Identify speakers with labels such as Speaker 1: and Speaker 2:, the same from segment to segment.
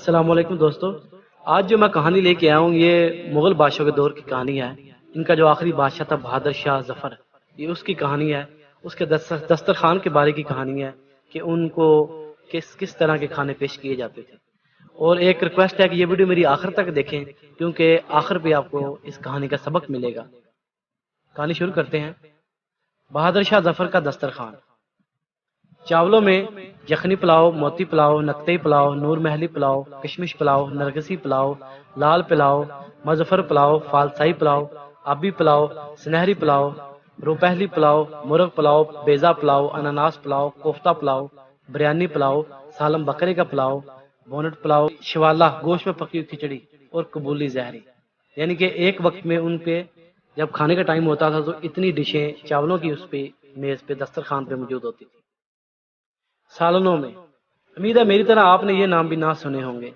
Speaker 1: السلام علیکم دوستو. آج جو میں کہانی لے کے آیا ہوں یہ مغل بادشاہ کے دور کی کہانی ہے. ان کا جو آخری بادشاہ تھا بہادر شاہ ظفر، یہ اس کی کہانی ہے. اس کے دسترخوان کے بارے کی کہانی ہے کہ ان کو کس طرح کے کھانے پیش کیے جاتے تھے. اور ایک ریکویسٹ ہے کہ یہ ویڈیو میری آخر تک دیکھیں کیونکہ آخر پہ آپ کو اس کہانی کا سبق ملے گا. کہانی شروع کرتے ہیں. بہادر شاہ ظفر کا دسترخوان. چاولوں میں یخنی پلاؤ، موتی پلاؤ، نقطئی پلاؤ، نور محلی پلاؤ، کشمش پلاؤ، نرگسی پلاؤ، لال پلاؤ، مظفر پلاؤ، فالسائی پلاؤ، آبی پلاؤ، سنہری پلاؤ، روپہلی پلاؤ، مرغ پلاؤ، بیضا پلاؤ، اناناس پلاؤ، کوفتہ پلاؤ، بریانی پلاؤ، سالم بکرے کا پلاؤ، بونٹ پلاؤ، شوالا گوشت میں پکی ہوئی کھچڑی اور قبولی زہری. یعنی کہ ایک وقت میں ان پہ جب کھانے کا ٹائم ہوتا تھا تو اتنی ڈشیں چاولوں کی اس پہ میز پہ دسترخوان پہ موجود ہوتی تھی. سالنوں میں امید ہے میری طرح آپ نے یہ نام بھی نہ سنے ہوں گے.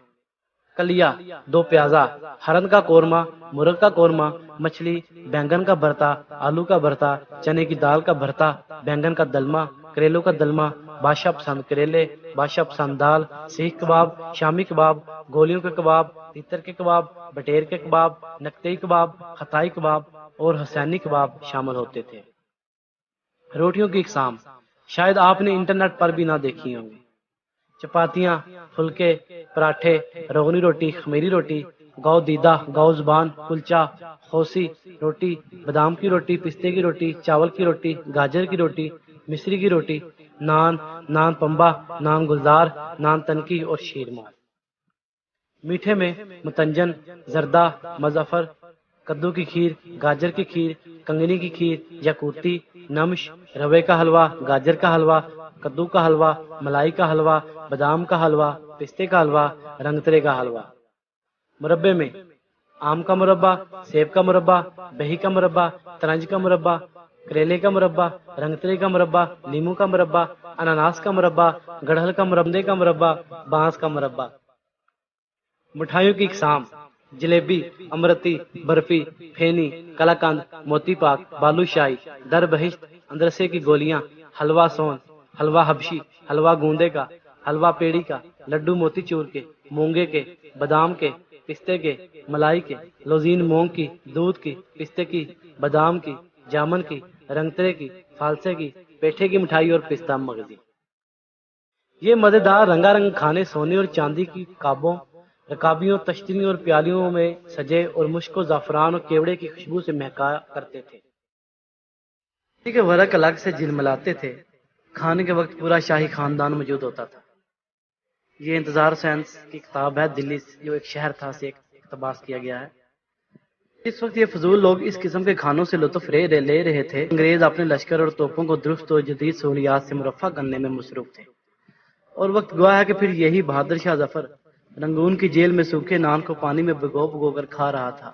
Speaker 1: کلیا، دو پیازا، ہرن کا قورمہ، مرغ کا قورمہ، مچھلی، بینگن کا بھرتا، آلو کا بھرتا، چنے کی دال کا بھرتا، بینگن کا دلما، کریلوں کا دلما، بادشاہ پسند کریلے، بادشاہ پسند دال، سیخ کباب، شامی کباب، گولیوں کے کباب، تیتر کے کباب، بٹیر کے کباب، نقطئی کباب، خطائی کباب اور حسینی کباب شامل ہوتے تھے. روٹیوں کی اقسام شاید آپ نے انٹرنیٹ پر بھی نہ دیکھی ہوں گی. چپاتیاں، پھلکے، پراٹھے، روغنی روٹی، خمیری روٹی، گاؤ دیدہ، گاؤ زبان، کلچا، خوسی روٹی، بادام کی روٹی، پستے کی روٹی، چاول کی روٹی، گاجر کی روٹی، مصری کی روٹی، نان، نان پمبا، نان گلزار، نان تنکی اور شیرمال. میٹھے میں متنجن، زردہ، مظفر، کدو کی کھیر، گاجر کی کھیر، کنگنی کی کھیر، یاقوتی، نمش، روے کا حلوہ، گاجر کا حلوہ، کدو کا حلوہ، ملائی کا حلوہ، بادام کا حلوہ، پستے کا حلوہ، رنگترے کا حلوہ. مربے میں آم کا مربع، سیب کا مربع، دہی کا مربع، ترنج کا مربع، کریلے کا مربع، رنگترے کا مربع، لیمو کا مربع، اناناس کا مربع، گڑہل کا مربے کا مربع، بانس کا مربع. مٹھائیوں کی اقسام جلیبی، امرتی، برفی، پھینی، کلاکند، موتی پاک، بالو شاہی، در بہشت، اندرسے کی گولیاں، حلوہ سون، حلوہ حبشی، حلوہ گوندے کا، حلوہ پیڑی کا، لڈو موتی چور کے، مونگے کے، بادام کے، پستے کے، ملائی کے، لوزین مونگ کی، دودھ کی، پستے کی، بادام کی، جامن کی، رنگترے کی، فالسے کی، پیٹھے کی مٹھائی اور پستہ مغزی. یہ مزیدار رنگا رنگ کھانے سونے اور چاندی کی کابوں، رکابیوں، تشتریوں اور پیالیوں میں سجے اور مشک و زعفران اور کیوڑے کی خوشبو سے مہکا کرتے تھے. کے ورق الگ سے جلملاتے تھے. کھانے کے وقت پورا شاہی خاندان موجود ہوتا تھا. یہ انتظار سینس کی کتاب ہے. دلی جو ایک شہر تھا سے اقتباس کیا گیا ہے. اس وقت یہ فضول لوگ اس قسم کے کھانوں سے لطف لے رہے تھے. انگریز اپنے لشکر اور توپوں کو درست اور جدید سہولیات سے مرفع کرنے میں مصروف تھے. اور وقت گوا ہے کہ پھر یہی بہادر شاہ ظفر رنگون کی جیل میں سوکھے نان کو پانی میں بھگو کر کھا رہا تھا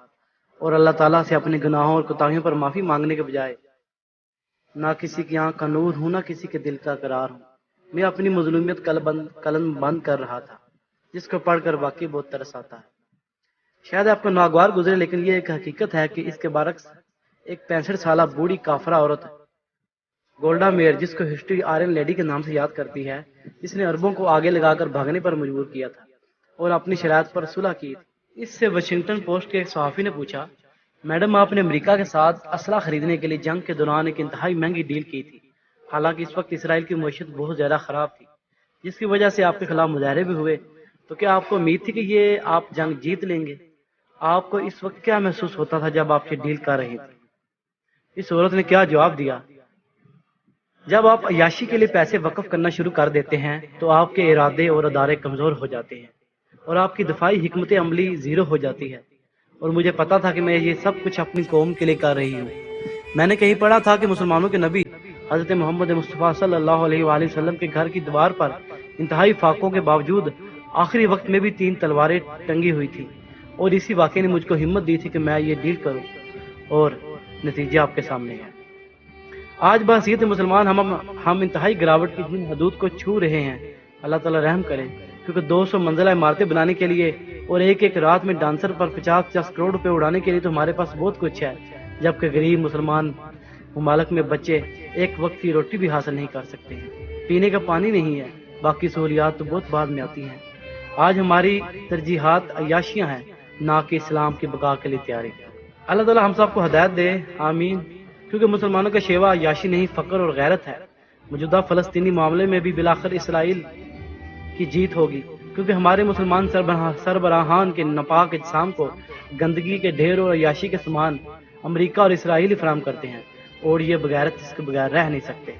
Speaker 1: اور اللہ تعالیٰ سے اپنے گناہوں اور کوتاہیوں پر معافی مانگنے کے بجائے نہ کسی کی آنکھ کا نور ہوں نہ کسی کے دل کا قرار ہوں. میں اپنی مظلومیت قلم بند کر رہا تھا جس کو پڑھ کر واقعی بہت ترس آتا ہے. شاید آپ کو ناگوار گزرے لیکن یہ ایک حقیقت ہے کہ اس کے برعکس ایک 65 سالہ بوڑھی کافرہ عورت گولڈا میئر، جس کو ہسٹری آئرن لیڈی کے نام سے یاد کرتی ہے، جس نے عربوں کو آگے لگا کر بھاگنے پر مجبور کیا تھا اور اپنی شرائط پر صلح کی تھی. اس سے واشنگٹن پوسٹ کے ایک صحافی نے پوچھا، میڈم آپ نے امریکہ کے ساتھ اسلحہ خریدنے کے لیے جنگ کے دوران ایک انتہائی مہنگی ڈیل کی تھی. حالانکہ اس وقت اسرائیل کی معیشت بہت زیادہ خراب تھی جس کی وجہ سے آپ کے خلاف مظاہرے بھی ہوئے. تو کیا آپ کو امید تھی کہ یہ آپ جنگ جیت لیں گے؟ آپ کو اس وقت کیا محسوس ہوتا تھا جب آپ یہ ڈیل کر رہی تھی؟ اس عورت نے کیا جواب دیا، جب آپ عیاشی کے لیے پیسے وقف کرنا شروع کر دیتے ہیں تو آپ کے ارادے اور ادارے کمزور ہو جاتے ہیں اور آپ کی دفاعی حکمت عملی زیرو ہو جاتی ہے. اور مجھے پتا تھا کہ میں یہ سب کچھ اپنی قوم کے لیے کر رہی ہوں. میں نے کہیں پڑھا تھا کہ مسلمانوں کے نبی حضرت محمد مصطفیٰ صلی اللہ علیہ وآلہ وسلم کے گھر کی دیوار پر انتہائی فاقوں کے باوجود آخری وقت میں بھی 3 تلواریں ٹنگی ہوئی تھیں. اور اسی واقعے نے مجھ کو ہمت دی تھی کہ میں یہ ڈیل کروں اور نتیجہ آپ کے سامنے ہے. آج بحثیت مسلمان ہم انتہائی گراوٹ کی جن حدود کو چھو رہے ہیں، اللہ تعالیٰ رحم کرے، کیونکہ 200 منزلہ عمارتیں بنانے کے لیے اور ایک رات میں ڈانسر پر 50 کروڑ روپے اڑانے کے لیے تو ہمارے پاس بہت کچھ ہے، جبکہ غریب مسلمان ممالک میں بچے ایک وقت کی روٹی بھی حاصل نہیں کر سکتے ہیں. پینے کا پانی نہیں ہے، باقی سہولیات تو بہت بعد میں آتی ہیں. آج ہماری ترجیحات عیاشیاں ہیں، نہ کہ اسلام کی بقا کے لیے تیاری۔ اللہ تعالیٰ ہم سب کو ہدایت دے، آمین۔ کیونکہ مسلمانوں کا شیوا عیاشی نہیں، فقر اور غیرت ہے۔ موجودہ فلسطینی معاملے میں بھی بالآخر اسرائیل کی جیت ہوگی، کیونکہ ہمارے مسلمان سربراہان کے ناپاک اجسام کو گندگی کے ڈھیر اور عیاشی کے سامان امریکہ اور اسرائیل ہی فراہم کرتے ہیں، اور یہ بغیرت اس کے بغیر رہ نہیں سکتے۔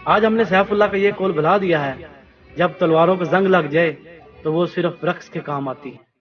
Speaker 1: آج ہم نے سیف اللہ کا یہ قول بھلا دیا ہے، جب تلواروں کو زنگ لگ جائے تو وہ صرف رقص کے کام آتی ہے۔